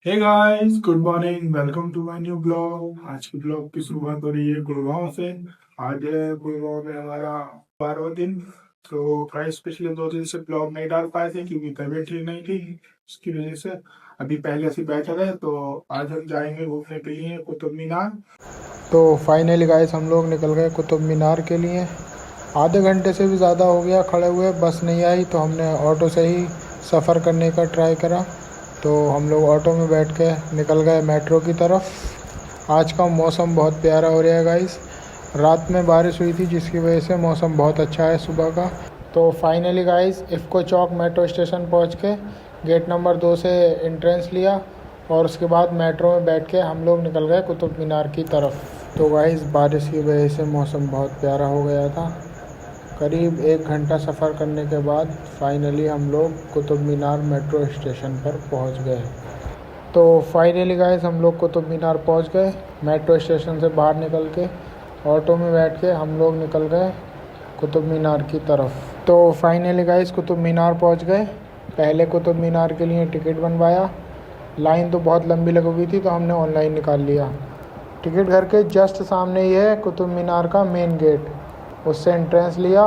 Hey guys, good morning. Welcome to my new blog. आज के blog की शुरुआत हो रही है गुड़गांव से। आज है गुड़गांव में हमारा 12वां दिन। तो गाइस पिछले 2 दिन से ब्लॉग नहीं डाल पाए थे क्योंकि तबीयत ठीक नहीं थी, उसकी वजह से। अभी पहले से बैठे रहे तो आज हम जाएंगे घूमने के लिए कुतुब मीनार। तो फाइनली गाइस हम लोग निकल गए कुतुब मीनार के लिए। आधे घंटे से भी ज़्यादा हो गया खड़े हुए, बस नहीं आई तो हमने ऑटो से ही सफ़र करने का ट्राई करा। तो हम लोग ऑटो में बैठ के निकल गए मेट्रो की तरफ। आज का मौसम बहुत प्यारा हो रहा है गाइस। रात में बारिश हुई थी जिसकी वजह से मौसम बहुत अच्छा है सुबह का। तो फाइनली गाइस इफ़को चौक मेट्रो स्टेशन पहुंच के गेट नंबर 2 से एंट्रेंस लिया और उसके बाद मेट्रो में बैठ के हम लोग निकल गए कुतुब मीनार की तरफ। तो गाइस बारिश की वजह से मौसम बहुत प्यारा हो गया था। करीब 1 घंटा सफ़र करने के बाद फाइनली हम लोग कुतुब मीनार मेट्रो स्टेशन पर पहुंच गए। तो फाइनली गाइस हम लोग कुतुब मीनार पहुंच गए। मेट्रो स्टेशन से बाहर निकल के ऑटो में बैठ के हम लोग निकल गए कुतुब मीनार की तरफ। तो फाइनली गाइस कुतुब मीनार पहुंच गए। पहले कुतुब मीनार के लिए टिकट बनवाया। लाइन तो बहुत लंबी लगी हुई थी तो हमने ऑनलाइन निकाल लिया। टिकट घर के जस्ट सामने ही है कुतुब मीनार का मेन गेट, उससे एंट्रेंस लिया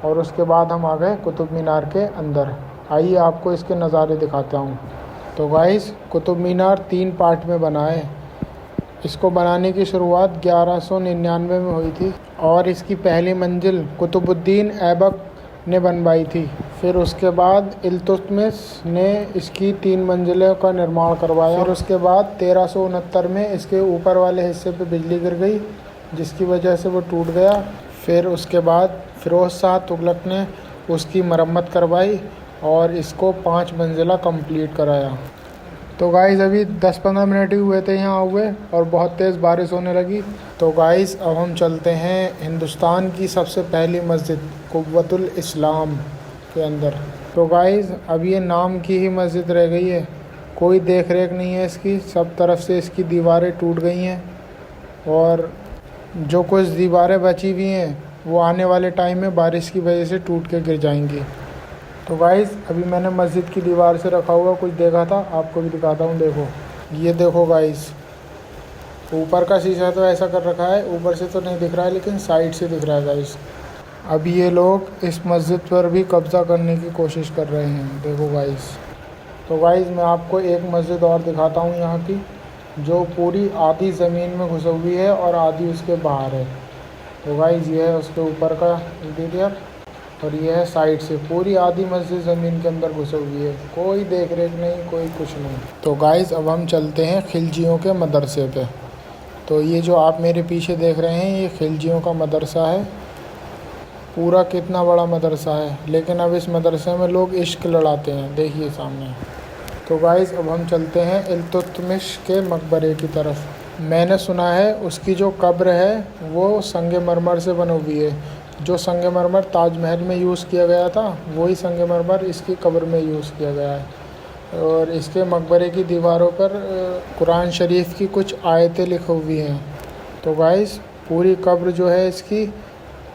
और उसके बाद हम आ गए कुतुब मीनार के अंदर। आइए आपको इसके नज़ारे दिखाता हूँ। तो गाइस कुतुब मीनार 3 पार्ट में बना है। इसको बनाने की शुरुआत 1199 में हुई थी और इसकी पहली मंजिल कुतुबुद्दीन ऐबक ने बनवाई थी। फिर उसके बाद इल्तुतमिश ने इसकी 3 मंजिलों का निर्माण करवाया। फिर उसके बाद 1369 में इसके ऊपर वाले हिस्से पे बिजली गिर गई जिसकी वजह से वो टूट गया। फिर उसके बाद फ़िरोज़ शाह तुगलक ने उसकी मरम्मत करवाई और इसको 5 मंजिला कंप्लीट कराया। तो गाइस अभी 10-15 मिनट ही हुए थे यहाँ हुए और बहुत तेज़ बारिश होने लगी। तो गाइस अब हम चलते हैं हिंदुस्तान की सबसे पहली मस्जिद कुव्वतुल इस्लाम के अंदर। तो गाइस अब ये नाम की ही मस्जिद रह गई है, कोई देख रेख नहीं है इसकी। सब तरफ से इसकी दीवारें टूट गई हैं और जो कुछ दीवारें बची हुई हैं वो आने वाले टाइम में बारिश की वजह से टूट के गिर जाएंगी। तो गाइस अभी मैंने मस्जिद की दीवार से रखा हुआ कुछ देखा था, आपको भी दिखाता हूँ। देखो, ये देखो गाइस, ऊपर का शीशा तो ऐसा कर रखा है, ऊपर से तो नहीं दिख रहा है लेकिन साइड से दिख रहा है गाइस। अभी ये लोग इस मस्जिद पर भी कब्ज़ा करने की कोशिश कर रहे हैं, देखो गाइस। तो गाइस मैं आपको एक मस्जिद और दिखाता हूँ यहाँ की, जो पूरी आधी ज़मीन में घुसी हुई है और आधी उसके बाहर है। तो गाइस ये है उसके ऊपर का इंटीरियर और ये है साइड से। पूरी आधी मस्जिद ज़मीन के अंदर घुसी हुई है, कोई देख रेख नहीं, कोई कुछ नहीं। तो गाइस अब हम चलते हैं खिलजियों के मदरसे पे। तो ये जो आप मेरे पीछे देख रहे हैं ये खिलजियों का मदरसा है। पूरा कितना बड़ा मदरसा है, लेकिन अब इस मदरसे में लोग इश्क लड़ाते हैं, देखिए सामने। तो गाइस अब हम चलते हैं इल्तुतमिश के मकबरे की तरफ। मैंने सुना है उसकी जो कब्र है वो संगमरमर से बनी हुई है। जो संगमरमर ताजमहल में यूज़ किया गया था वही संगमरमर इसकी कब्र में यूज़ किया गया है। और इसके मकबरे की दीवारों पर कुरान शरीफ की कुछ आयतें लिखी हुई हैं। तो गाइस पूरी कब्र जो है इसकी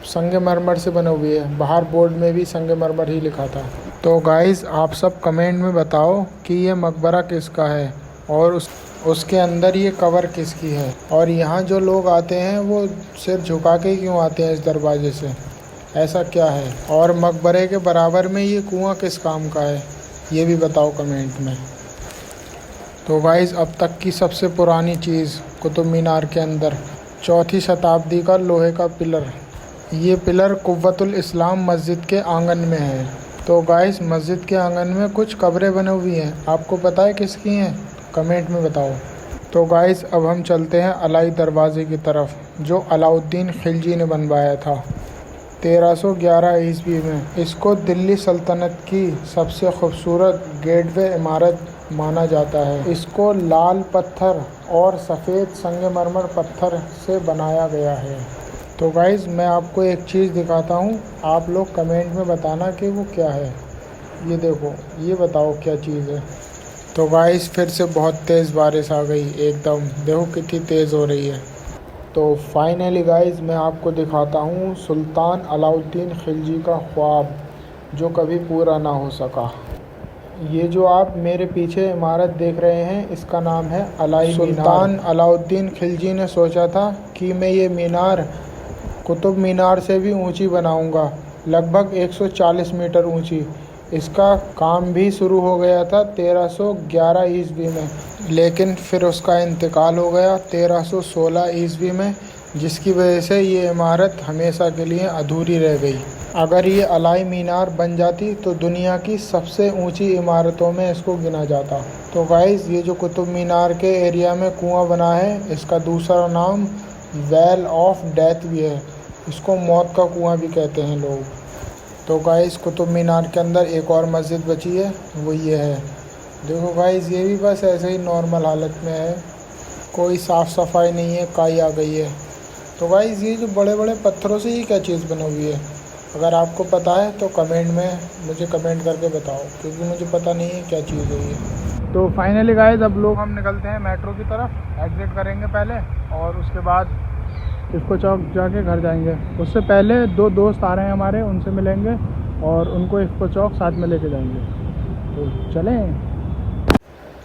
संगमरमर से बनी हुई है, बाहर बोर्ड में भी संगमरमर ही लिखा था। तो गाइस आप सब कमेंट में बताओ कि ये मकबरा किसका है और उसके अंदर ये कवर किसकी है, और यहाँ जो लोग आते हैं वो सिर झुका के क्यों आते हैं इस दरवाजे से, ऐसा क्या है। और मकबरे के बराबर में ये कुआं किस काम का है ये भी बताओ कमेंट में। तो गाइस अब तक की सबसे पुरानी चीज़ कुतुब मीनार के अंदर 4वीं शताब्दी का लोहे का पिलर। ये पिलर कुव्वतुल इस्लाम मस्जिद के आंगन में है। तो गाइस मस्जिद के आंगन में कुछ कब्रें बनी हुई हैं, आपको पता है किसकी हैं, कमेंट में बताओ। तो गाइस अब हम चलते हैं अलाई दरवाज़े की तरफ, जो अलाउद्दीन खिलजी ने बनवाया था 1311 ईस्वी में। इसको दिल्ली सल्तनत की सबसे खूबसूरत गेटवे इमारत माना जाता है। इसको लाल पत्थर और सफ़ेद संगमरमर पत्थर से बनाया गया है। तो गाइज़ मैं आपको एक चीज़ दिखाता हूँ, आप लोग कमेंट में बताना कि वो क्या है। ये देखो, ये बताओ क्या चीज़ है। तो गाइज़ फिर से बहुत तेज़ बारिश आ गई एकदम, देखो कितनी तेज़ हो रही है। तो फाइनली गाइज़ मैं आपको दिखाता हूँ सुल्तान अलाउद्दीन खिलजी का ख्वाब जो कभी पूरा ना हो सका। ये जो आप मेरे पीछे इमारत देख रहे हैं इसका नाम है अलाई मीनार। सुल्तान अलाउद्दीन खिलजी ने सोचा था कि मैं ये मीनार कुतुब मीनार से भी ऊंची बनाऊंगा, लगभग 140 मीटर ऊंची। इसका काम भी शुरू हो गया था 1311 ईस्वी में, लेकिन फिर उसका इंतकाल हो गया 1316 ईस्वी में, जिसकी वजह से ये इमारत हमेशा के लिए अधूरी रह गई। अगर ये अलाई मीनार बन जाती तो दुनिया की सबसे ऊंची इमारतों में इसको गिना जाता। तो गाइस, ये जो कुतुब मीनार के एरिया में कुआं बना है, इसका दूसरा नाम वेल ऑफ डेथ भी है। इसको मौत का कुआं भी कहते हैं लोग। तो गाइस, कुतुब मीनार के अंदर एक और मस्जिद बची है, वो ये है। देखो गाइस, ये भी बस ऐसे ही नॉर्मल हालत में है, कोई साफ़ सफाई नहीं है, काई आ गई है। तो गाइस, ये जो बड़े बड़े पत्थरों से ये क्या चीज़ बनी हुई है? अगर आपको पता है तो कमेंट में मुझे कमेंट करके बताओ, क्योंकि मुझे पता नहीं है क्या चीज़ है ये। तो फाइनली गाइस, अब लोग हम निकलते हैं मेट्रो की तरफ, एग्ज़िट करेंगे पहले और उसके बाद इफ़को चौक जाके घर जाएंगे। उससे पहले 2 दोस्त आ रहे हैं हमारे, उनसे मिलेंगे और उनको इफ़को चौक साथ में लेके जाएंगे। तो चलें।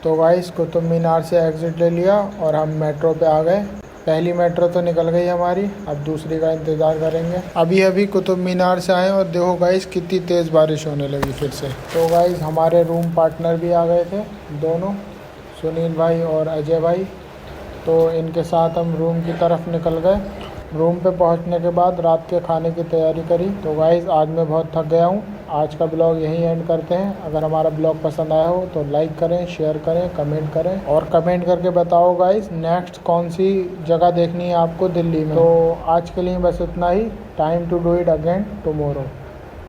तो गाइस, कुतुब मीनार से एग्ज़िट ले लिया और हम मेट्रो पे आ गए। पहली मेट्रो तो निकल गई हमारी, अब दूसरी का इंतज़ार करेंगे। अभी कुतुब मीनार से आए और देखो गाइस, कितनी तेज़ बारिश होने लगी फिर से। तो गाइस, हमारे रूम पार्टनर भी आ गए थे, दोनों, सुनील भाई और अजय भाई। तो इनके साथ हम रूम की तरफ निकल गए। रूम पे पहुंचने के बाद रात के खाने की तैयारी करी। तो गाइस, आज मैं बहुत थक गया हूँ। आज का ब्लॉग यहीं एंड करते हैं। अगर हमारा ब्लॉग पसंद आया हो तो लाइक करें, शेयर करें, कमेंट करें और कमेंट करके बताओ गाइस, नेक्स्ट कौन सी जगह देखनी है आपको दिल्ली में। तो आज के लिए बस इतना ही। Time to do it again tomorrow.